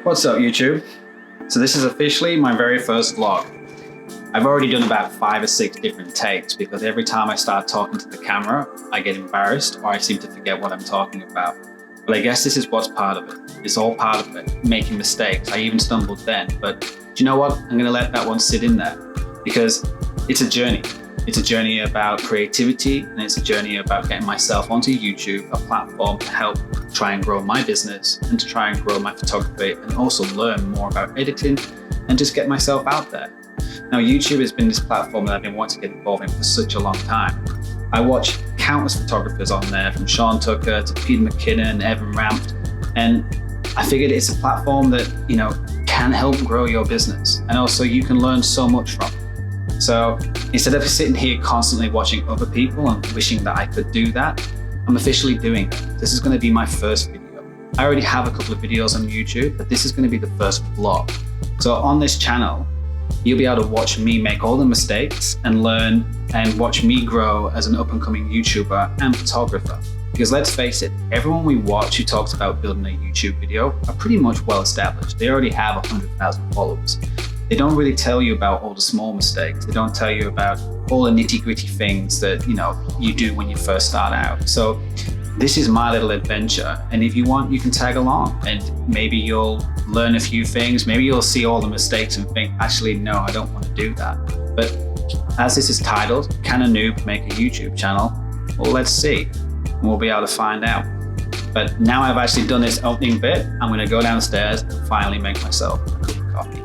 What's up, YouTube? So this is officially my very first vlog. I've already done about 5 or 6 different takes because every time I start talking to the camera, I get embarrassed or I seem to forget what I'm talking about. But I guess this is what's part of it. It's all part of it, making mistakes. I even stumbled then, but do you know what? I'm gonna let that one sit in there because it's a journey. It's a journey about creativity, and it's a journey about getting myself onto YouTube, a platform to help try and grow my business and to try and grow my photography and also learn more about editing and just get myself out there. Now, YouTube has been this platform that I've been wanting to get involved in for such a long time. I watch countless photographers on there, from Sean Tucker to Peter McKinnon, Evan Rampt, and I figured it's a platform that, can help grow your business, and also you can learn so much from. So instead of sitting here constantly watching other people and wishing that I could do that, I'm officially doing it. This is going to be my first video. I already have a couple of videos on YouTube, but this is going to be the first vlog. So on this channel, you'll be able to watch me make all the mistakes and learn and watch me grow as an up-and-coming YouTuber and photographer. Because let's face it, everyone we watch who talks about building a YouTube video are pretty much well established. They already have 100,000 followers. They don't really tell you about all the small mistakes. They don't tell you about all the nitty-gritty things that you do when you first start out. So this is my little adventure, and if you want, you can tag along, and maybe you'll learn a few things. Maybe you'll see all the mistakes and think, actually, no, I don't want to do that. But as this is titled, Can a Noob Make a YouTube Channel? Well, let's see, and we'll be able to find out. But now I've actually done this opening bit, I'm going to go downstairs and finally make myself a cup of coffee.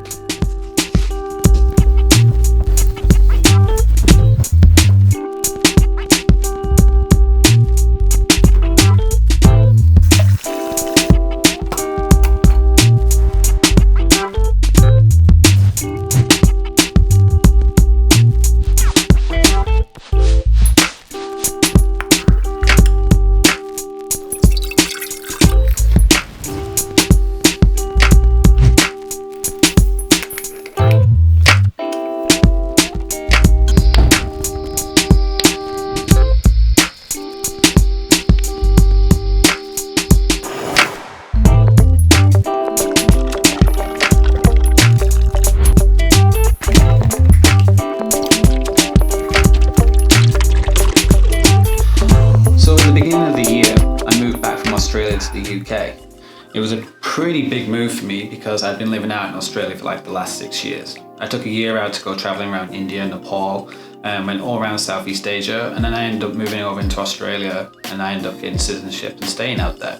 To the UK. It was a pretty big move for me because I'd been living out in Australia for like the last 6 years. I took a year out to go traveling around India, Nepal, went all around Southeast Asia, and then I ended up moving over into Australia and I ended up getting citizenship and staying out there.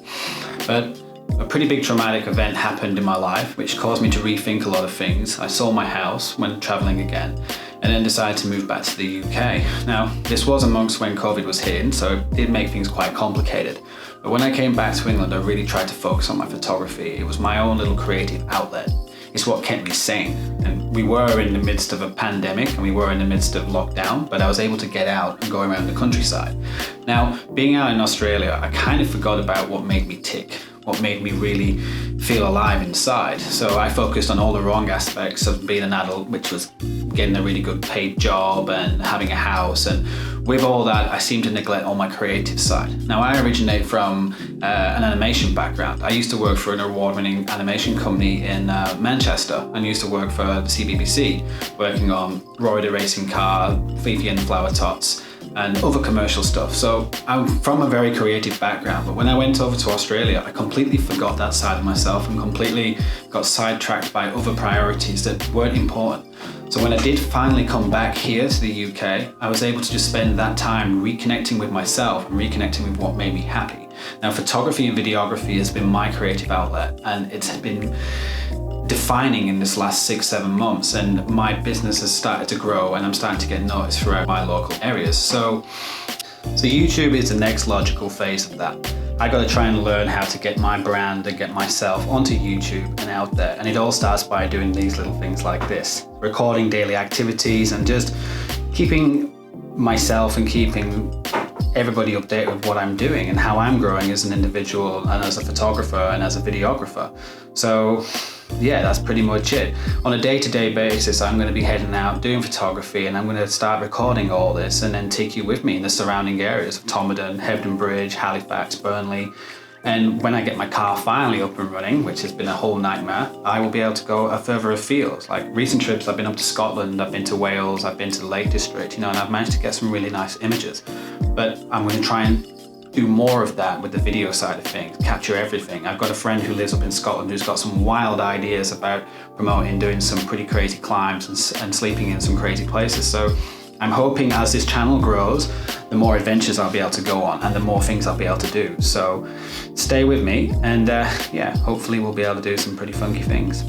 But a pretty big traumatic event happened in my life which caused me to rethink a lot of things. I sold my house, went traveling again, and then decided to move back to the UK. Now, this was amongst when COVID was hitting, so it did make things quite complicated. But when I came back to England, I really tried to focus on my photography. It was my own little creative outlet. It's what kept me sane. And we were in the midst of a pandemic and we were in the midst of lockdown, but I was able to get out and go around the countryside. Now, being out in Australia, I kind of forgot about what made me tick, what made me really feel alive inside. So I focused on all the wrong aspects of being an adult, which was getting a really good paid job and having a house. And with all that, I seemed to neglect all my creative side. Now, I originate from an animation background. I used to work for an award-winning animation company in Manchester, and used to work for the CBBC, working on Roy the Racing Car, Fifi and the Flower Tots, and other commercial stuff. So I'm from a very creative background, but when I went over to Australia, I completely forgot that side of myself and completely got sidetracked by other priorities that weren't important. So when I did finally come back here to the UK, I was able to just spend that time reconnecting with myself and reconnecting with what made me happy. Now, photography and videography has been my creative outlet, and it's been defining in this last 6-7 months, and my business has started to grow and I'm starting to get noticed throughout my local areas. So YouTube is the next logical phase of that. I got to try and learn how to get my brand and get myself onto YouTube and out there, and it all starts by doing these little things like this, recording daily activities and just keeping myself and keeping everybody updated with what I'm doing and how I'm growing as an individual and as a photographer and as a videographer. So yeah, that's pretty much it. On a day-to-day basis, I'm going to be heading out doing photography, and I'm going to start recording all this and then take you with me in the surrounding areas of Todmorden, Hebdenbridge, Halifax, Burnley, And when I get my car finally up and running, which has been a whole nightmare, I will be able to go further afield. Like recent trips, I've been up to Scotland, I've been to Wales, I've been to the Lake District, and I've managed to get some really nice images. But I'm going to try and do more of that with the video side of things, capture everything. I've got a friend who lives up in Scotland who's got some wild ideas about promoting doing some pretty crazy climbs and sleeping in some crazy places. So I'm hoping as this channel grows, the more adventures I'll be able to go on and the more things I'll be able to do. So stay with me and yeah, hopefully we'll be able to do some pretty funky things.